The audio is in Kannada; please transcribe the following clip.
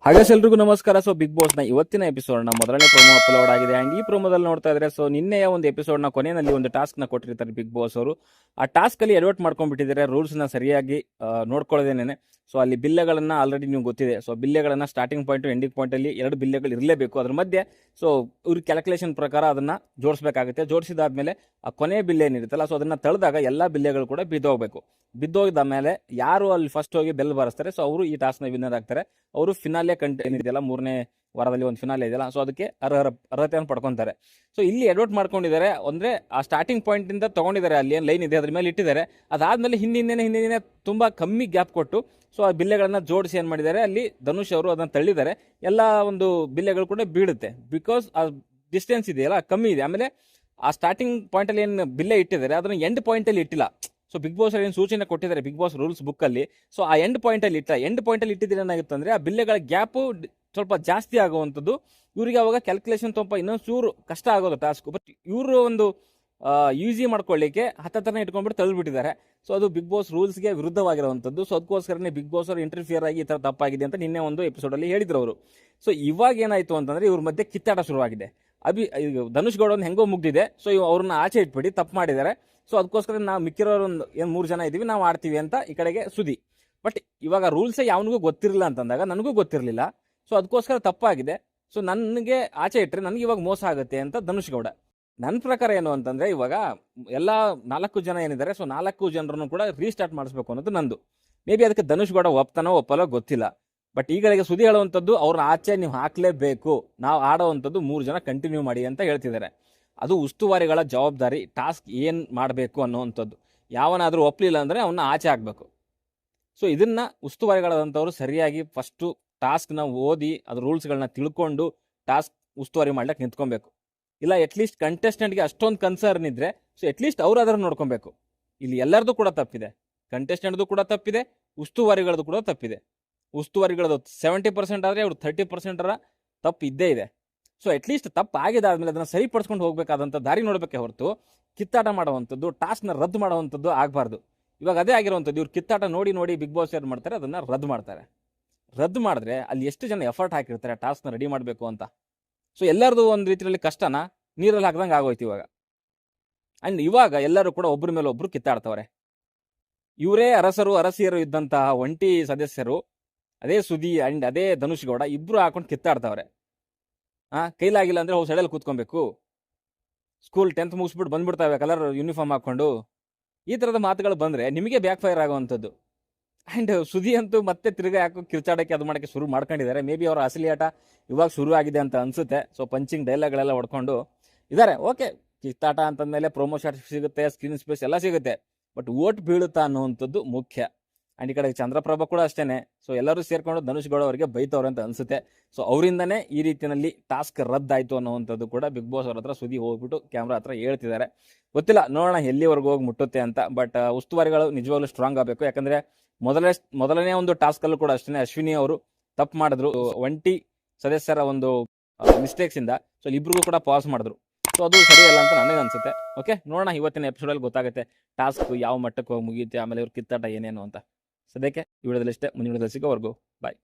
ಹಾಗಾದ್ರೆ ಎಲ್ರಿಗೂ ನಮಸ್ಕಾರ. ಸೊ ಬಿಗ್ ಬಾಸ್ ನ ಇವತ್ತಿನ ಎಪಿಸೋಡ್ ನ ಮೊದಲನೇ ಪ್ರೋಮೋ ಅಪ್ಲೋಡ್ ಆಗಿದೆ. ಅಂಡ್ ಈ ಪ್ರೋಮೋದಲ್ಲಿ ನೋಡ್ತಾ ಇದ್ರೆ ಸೊ ನಿನ್ನೆಯ ಒಂದು ಎಪಿಸೋಡ್ ನ ಕೊನೆಯಲ್ಲಿ ಒಂದು ಟಾಸ್ಕ್ ನ ಕೊಟ್ಟಿರ್ತಾರೆ ಬಿಗ್ ಬಾಸ್ ಅವರು. ಆ ಟಾಸ್ಕ್ ಅಲ್ಲಿ ಎಡವಟ್ ಮಾಡ್ಕೊಂಡ್ಬಿಟ್ಟಿದ್ದಾರೆ, ರೂಲ್ಸ್ ನ ಸರಿಯಾಗಿ ನೋಡ್ಕೊಳ್ಳೋದೇನೆ. ಸೊ ಅಲ್ಲಿ ಬಿಲ್ಲೆಗಳನ್ನ ಆಲ್ರೆಡಿ ನೀವು ಗೊತ್ತಿದೆ. ಸೊ ಬಿಲ್ಲೆಗಳನ್ನ ಸ್ಟಾರ್ಟಿಂಗ್ ಪಾಯಿಂಟ್ ಎಂಡಿಂಗ್ ಪಾಯಿಂಟ್ ಅಲ್ಲಿ 2 ಬಿಲ್ಲೆಗಳು ಇರಲೇಬೇಕು. ಅದ್ರ ಮಧ್ಯೆ ಸೊ ಇವ್ರ ಕ್ಯಾಲ್ಕುಲೇಷನ್ ಪ್ರಕಾರ ಅದನ್ನ ಜೋಡಿಸಬೇಕಾಗುತ್ತೆ. ಜೋಡಿಸಿದಾದ್ಮೇಲೆ ಆ ಕೊನೆ ಬಿಲ್ ಏನಿರುತ್ತಲ್ಲ, ಸೊ ಅದನ್ನ ತಳೆದಾಗ ಎಲ್ಲಾ ಬಿಲ್ಲೆಗಳು ಕೂಡ ಬಿದ್ದೋಗ್ಬೇಕು. ಬಿದ್ದೋಗಿದ ಮೇಲೆ ಯಾರು ಅಲ್ಲಿ ಫಸ್ಟ್ ಹೋಗಿ ಬೆಲ್ ಬಾರಿಸ್ತಾರೆ, ಸೊ ಅವರು ಈ ಟಾಸ್ಕ್ ನ ವಿನ್ನರ್ ಆಗ್ತಾರೆ. ಅವರು ಫಿನಾಲೆ ಏನಿದೆಯಲ್ಲ, 3ನೇ ವಾರದಲ್ಲಿ ಒಂದು ಫಿನಾಲೆ ಇದೆಯಲ್ಲ, ಸೊ ಅದಕ್ಕೆ ಅರ್ಹತೆಯನ್ನು ಪಡ್ಕೊಂತಾರೆ. ಸೊ ಇಲ್ಲಿ ಎಡವಟ್ ಮಾಡ್ಕೊಂಡಿದ್ದಾರೆ ಅಂದ್ರೆ ಆ ಸ್ಟಾರ್ಟಿಂಗ್ ಪಾಯಿಂಟ್ ಇಂದ ತಗೊಂಡಿದ್ದಾರೆ. ಅಲ್ಲಿ ಏನು ಲೈನ್ ಇದೆ ಅದ್ರ ಮೇಲೆ ಇಟ್ಟಿದ್ದಾರೆ. ಅದಾದ್ಮೇಲೆ ಹಿಂದಿನ ತುಂಬಾ ಕಮ್ಮಿ ಗ್ಯಾಪ್ ಕೊಟ್ಟು ಸೊ ಆ ಬಿಲ್ಲೆಗಳನ್ನ ಜೋಡಿಸಿ ಏನ್ ಮಾಡಿದ್ದಾರೆ, ಅಲ್ಲಿ ಧನುಷ್ ಅವರು ಅದನ್ನ ತಳ್ಳಿದ್ದಾರೆ. ಎಲ್ಲ ಒಂದು ಬಿಲ್ಲೆಗಳು ಕೂಡ ಬೀಳುತ್ತೆ. ಬಿಕಾಸ್ ಆ ಡಿಸ್ಟೆನ್ಸ್ ಇದೆಯಲ್ಲ ಕಮ್ಮಿ ಇದೆ. ಆಮೇಲೆ ಆ ಸ್ಟಾರ್ಟಿಂಗ್ ಪಾಯಿಂಟ್ ಅಲ್ಲಿ ಏನು ಬಿಲ್ಲೆ ಇಟ್ಟಿದ್ದಾರೆ ಅದನ್ನ ಎಂಡ್ ಪಾಯಿಂಟ್ ಅಲ್ಲಿ ಇಟ್ಟಿಲ್ಲ. ಸೊ ಬಿಗ್ ಬಾಸ್ ಏನು ಸೂಚನೆ ಕೊಟ್ಟಿದ್ದಾರೆ ಬಿಗ್ ಬಾಸ್ ರೂಲ್ಸ್ ಬುಕ್ ಅಲ್ಲಿ. ಸೊ ಆ ಎಂಡ್ ಪಾಯಿಂಟ್ ಅಲ್ಲಿ ಇಟ್ಟಿದ್ರೆ ಏನಾಗುತ್ತೆ ಅಂದ್ರೆ ಆ ಬಿಲ್ಲೆಗಳ ಗ್ಯಾಪ್ ಸ್ವಲ್ಪ ಜಾಸ್ತಿ ಆಗುವಂಥದ್ದು. ಇವರಿಗೆ ಅವಾಗ ಕ್ಯಾಲ್ಕುಲೇಷನ್ ತುಂಬ ಇನ್ನೊಂದು ಚೂರು ಕಷ್ಟ ಆಗೋದು ಟಾಸ್ಕ್. ಬಟ್ ಇವರು ಒಂದು ಈಸಿ ಮಾಡ್ಕೊಳ್ಳಿಕ್ಕೆ ಹತ್ತನೇ ಇಟ್ಕೊಂಡ್ಬಿಟ್ಟು ತಳ್ಳಿಬಿಟ್ಟಿದ್ದಾರೆ. ಸೊ ಅದು ಬಿಗ್ ಬಾಸ್ ರೂಲ್ಸ್ಗೆ ವಿರುದ್ಧವಾಗಿರುವಂಥದ್ದು. ಸೊ ಅದಕ್ಕೋಸ್ಕರನೇ ಬಿಗ್ ಬಾಸ್ ಅವರು ಇಂಟರ್ಫಿಯರ್ ಆಗಿ ಈ ಥರ ತಪ್ಪಾಗಿದೆ ಅಂತ ನಿನ್ನೆ ಒಂದು ಎಪಿಸೋಡ್ ಅಲ್ಲಿ ಹೇಳಿದ್ರು ಅವರು. ಸೊ ಇವಾಗ ಏನಾಯ್ತು ಅಂತಂದ್ರೆ ಇವ್ರ ಮಧ್ಯೆ ಕಿತ್ತಾಟ ಶುರುವಾಗಿದೆ. ಧನುಷ್ ಗೌಡ ಹೆಂಗೋ ಮುಗ್ದಿದೆ. ಸೊ ಅವ್ರನ್ನ ಆಚೆ ಇಟ್ಬಿಟ್ಟು ತಪ್ಪು ಮಾಡಿದ್ದಾರೆ. ಸೊ ಅದಕ್ಕೋಸ್ಕರ ನಾವು ಮಿಕ್ಕಿರೋರು ಏನು 3 ಜನ ಇದೀವಿ, ನಾವು ಆಡ್ತೀವಿ ಅಂತ ಈ ಕಡೆಗೆ ಸುದ್ದಿ. ಬಟ್ ಇವಾಗ ರೂಲ್ಸೇ ಯಾವನಿಗೂ ಗೊತ್ತಿರಲಿಲ್ಲ ಅಂತಂದಾಗ ನನಗೂ ಗೊತ್ತಿರಲಿಲ್ಲ. ಸೊ ಅದಕ್ಕೋಸ್ಕರ ತಪ್ಪಾಗಿದೆ. ಸೊ ನನಗೆ ಆಚೆ ಇಟ್ಟರೆ ನನಗೆ ಇವಾಗ ಮೋಸ ಆಗುತ್ತೆ ಅಂತ ಧನುಷ್ ಗೌಡ. ನನ್ನ ಪ್ರಕಾರ ಏನು ಅಂತಂದ್ರೆ ಇವಾಗ ಎಲ್ಲ 4 ಜನ ಏನಿದ್ದಾರೆ, ಸೊ 4 ಜನರನ್ನು ಕೂಡ ರೀಸ್ಟಾರ್ಟ್ ಮಾಡಿಸ್ಬೇಕು ಅನ್ನೋದು ನಂದು. ಮೇ ಬಿ ಅದಕ್ಕೆ ಧನುಷ್ ಗೌಡ ಒಪ್ತಾನೋ ಒಪ್ಪಲೋ ಗೊತ್ತಿಲ್ಲ. ಬಟ್ ಈಗಳಿಗೆ ಸುದ್ದಿ ಹೇಳುವಂಥದ್ದು ಅವ್ರನ್ನ ಆಚೆ ನೀವು ಹಾಕ್ಲೇಬೇಕು, ನಾವು ಆಡೋವಂಥದ್ದು 3 ಜನ ಕಂಟಿನ್ಯೂ ಮಾಡಿ ಅಂತ ಹೇಳ್ತಿದ್ದಾರೆ. ಅದು ಉಸ್ತುವಾರಿಗಳ ಜವಾಬ್ದಾರಿ, ಟಾಸ್ಕ್ ಏನು ಮಾಡಬೇಕು ಅನ್ನೋವಂಥದ್ದು. ಯಾವನಾದರೂ ಒಪ್ಪಲಿಲ್ಲ ಅಂದರೆ ಅವನ್ನ ಆಚೆ ಹಾಕಬೇಕು. ಸೊ ಇದನ್ನ ಉಸ್ತುವಾರಿಗಳಾದಂಥವ್ರು ಸರಿಯಾಗಿ ಫಸ್ಟು ಟಾಸ್ಕ್ನ ಓದಿ ಅದ್ರ ರೂಲ್ಸ್ಗಳನ್ನ ತಿಳ್ಕೊಂಡು ಟಾಸ್ಕ್ ಉಸ್ತುವಾರಿ ಮಾಡ್ಲಿಕ್ಕೆ ನಿಂತ್ಕೊಬೇಕು. ಇಲ್ಲ ಅಟ್ಲೀಸ್ಟ್ ಕಂಟೆಸ್ಟೆಂಟ್ಗೆ ಅಷ್ಟೊಂದು ಕನ್ಸರ್ನ್ ಇದ್ರೆ ಸೊ ಅಟ್ಲೀಸ್ಟ್ ಅವ್ರು ಅದನ್ನು ನೋಡ್ಕೊಬೇಕು. ಇಲ್ಲಿ ಎಲ್ಲರದು ಕೂಡ ತಪ್ಪಿದೆ, ಕಂಟೆಸ್ಟೆಂಟ್ದು ಕೂಡ ತಪ್ಪಿದೆ, ಉಸ್ತುವಾರಿಗಳದ್ದು ಕೂಡ ತಪ್ಪಿದೆ. ಉಸ್ತುವಾರಿಗಳದ್ದು 70% ಆದರೆ ಅವ್ರು 30% ತಪ್ಪು ಇದ್ದೇ ಇದೆ. ಸೊ ಅಟ್ಲೀಸ್ಟ್ ತಪ್ಪು ಆಗಿದಾದ್ಮೇಲೆ ಅದನ್ನ ಸರಿಪಡಿಸ್ಕೊಂಡು ಹೋಗ್ಬೇಕಾದಂಥ ದಾರಿ ನೋಡ್ಬೇಕೆ ಹೊರತು ಕಿತ್ತಾಟ ಮಾಡುವಂಥದ್ದು, ಟಾಸ್ಕ್ನ ರದ್ದು ಮಾಡುವಂಥದ್ದು ಆಗಬಾರ್ದು. ಇವಾಗ ಅದೇ ಆಗಿರುವಂಥದ್ದು. ಇವ್ರು ಕಿತ್ತಾಟ ನೋಡಿ ಬಿಗ್ ಬಾಸ್ ಏನು ಮಾಡ್ತಾರೆ, ಅದನ್ನ ರದ್ದು ಮಾಡ್ತಾರೆ. ರದ್ದು ಮಾಡಿದ್ರೆ ಅಲ್ಲಿ ಎಷ್ಟು ಜನ ಎಫರ್ಟ್ ಹಾಕಿರ್ತಾರೆ ಟಾಸ್ಕ್ನ ರೆಡಿ ಮಾಡಬೇಕು ಅಂತ. ಸೊ ಎಲ್ಲರದು ಒಂದು ರೀತಿಯಲ್ಲಿ ಕಷ್ಟನ ನೀರಲ್ಲಿ ಹಾಕ್ದಂಗೆ ಆಗೋಯ್ತು ಇವಾಗ. ಅಂಡ್ ಇವಾಗ ಎಲ್ಲರೂ ಕೂಡ ಒಬ್ಬರ ಮೇಲೆ ಒಬ್ರು ಕಿತ್ತಾಡ್ತವ್ರೆ. ಇವರೇ ಅರಸಿಯರು ಇದ್ದಂತಹ ಒಂಟಿ ಸದಸ್ಯರು, ಅದೇ ಸುದಿ ಅಂಡ್ ಅದೇ ಧನುಷ್ ಗೌಡ ಇಬ್ರು ಹಾಕೊಂಡು ಕಿತ್ತಾಡ್ತವ್ರೆ. ಕೈಲಾಗಿಲ್ಲ ಅಂದ್ರೆ ಹೋಗಿ ಸೈಡಲ್ಲಿ ಕೂತ್ಕೊಬೇಕು, ಸ್ಕೂಲ್ 10th ಮುಗಿಸ್ಬಿಟ್ಟು ಬಂದ್ಬಿಡ್ತಾವೆ ಕಲರ್ ಯೂನಿಫಾರ್ಮ್ ಹಾಕೊಂಡು. ಈ ಥರದ ಮಾತುಗಳು ಬಂದರೆ ನಿಮಗೆ ಬ್ಯಾಕ್ ಫೈರ್ ಆಗುವಂಥದ್ದು. ಆ್ಯಂಡ್ ಸುದಿ ಅಂತೂ ಮತ್ತೆ ತಿರುಗಿ ಹಾಕೋ ಕಿರ್ಚಾಡೋಕ್ಕೆ ಅದು ಮಾಡೋಕ್ಕೆ ಶುರು ಮಾಡ್ಕೊಂಡಿದ್ದಾರೆ. ಮೇ ಬಿ ಅವರ ಅಸಲಿ ಆಟ ಇವಾಗ ಶುರು ಆಗಿದೆ ಅಂತ ಅನಿಸುತ್ತೆ. ಸೊ ಪಂಚಿಂಗ್ ಡೈಲಾಗ್ಗಳೆಲ್ಲ ಹೊಡ್ಕೊಂಡು ಇದ್ದಾರೆ. ಓಕೆ, ಕಿತ್ತಾಟ ಅಂತಂದಮೇಲೆ ಪ್ರೊಮೋ ಶಾಟ್ ಸಿಗುತ್ತೆ, ಸ್ಕ್ರೀನ್ ಸ್ಪೇಸ್ ಎಲ್ಲ ಸಿಗುತ್ತೆ. ಬಟ್ ಓಟ್ ಬೀಳುತ್ತಾ ಅನ್ನುವಂಥದ್ದು ಮುಖ್ಯ. ಆ್ಯಂಡ್ ಈ ಕಡೆ ಚಂದ್ರಪ್ರಭಾ ಕೂಡ ಅಷ್ಟೇ. ಸೊ ಎಲ್ಲರೂ ಸೇರ್ಕೊಂಡು ಧನುಷ್ ಗೌಡ ಅವರಿಗೆ ಬೈತವ್ರೆ ಅಂತ ಅನಿಸುತ್ತೆ. ಸೊ ಅವರಿಂದನೇ ಈ ರೀತಿಯಲ್ಲಿ ಟಾಸ್ಕ್ ರದ್ದಾಯಿತು ಅನ್ನುವಂಥದ್ದು ಕೂಡ ಬಿಗ್ ಬಾಸ್ ಅವ್ರ ಹತ್ರ ಸುದ್ದಿ ಹೋಗ್ಬಿಟ್ಟು ಕ್ಯಾಮ್ರಾ ಹತ್ರ ಹೇಳ್ತಿದ್ದಾರೆ. ಗೊತ್ತಿಲ್ಲ, ನೋಡೋಣ ಎಲ್ಲಿವರೆಗೂ ಹೋಗಿ ಮುಟ್ಟುತ್ತೆ ಅಂತ. ಬಟ್ ಉಸ್ತುವಾರಿಗಳು ನಿಜವಾಗ್ಲೂ ಸ್ಟ್ರಾಂಗ್ ಆಗಬೇಕು. ಯಾಕಂದರೆ ಮೊದಲನೇ ಒಂದು ಟಾಸ್ಕಲ್ಲೂ ಕೂಡ ಅಷ್ಟೇ ಅಶ್ವಿನಿ ಅವರು ತಪ್ಪು ಮಾಡಿದ್ರು. ಒಂಟಿ ಸದಸ್ಯರ ಒಂದು ಮಿಸ್ಟೇಕ್ಸಿಂದ ಸೊ ಇಬ್ರಿಗೂ ಕೂಡ ಪಾಸ್ ಮಾಡಿದ್ರು. ಸೊ ಅದು ಸರಿಯಲ್ಲ ಅಂತ ನನಗೆ ಅನಿಸುತ್ತೆ. ಓಕೆ, ನೋಡೋಣ ಇವತ್ತಿನ ಎಪಿಸೋಡಲ್ಲಿ ಗೊತ್ತಾಗುತ್ತೆ ಟಾಸ್ಕ್ ಯಾವ ಮಟ್ಟಕ್ಕೆ ಹೋಗಿ ಮುಗಿಯುತ್ತೆ, ಆಮೇಲೆ ಇವ್ರ ಕಿತ್ತಾಟ ಏನೇನು ಅಂತ. ಸದ್ಯಕ್ಕೆ ಈ ವಿಡಿಯೋದಲ್ಲಿ ಇಷ್ಟೇ. ಮುಂದಿನ ವಿಡಿಯೋದಲ್ಲಿ ಸಿಗೋವರೆಗೂ ಬಾಯ್.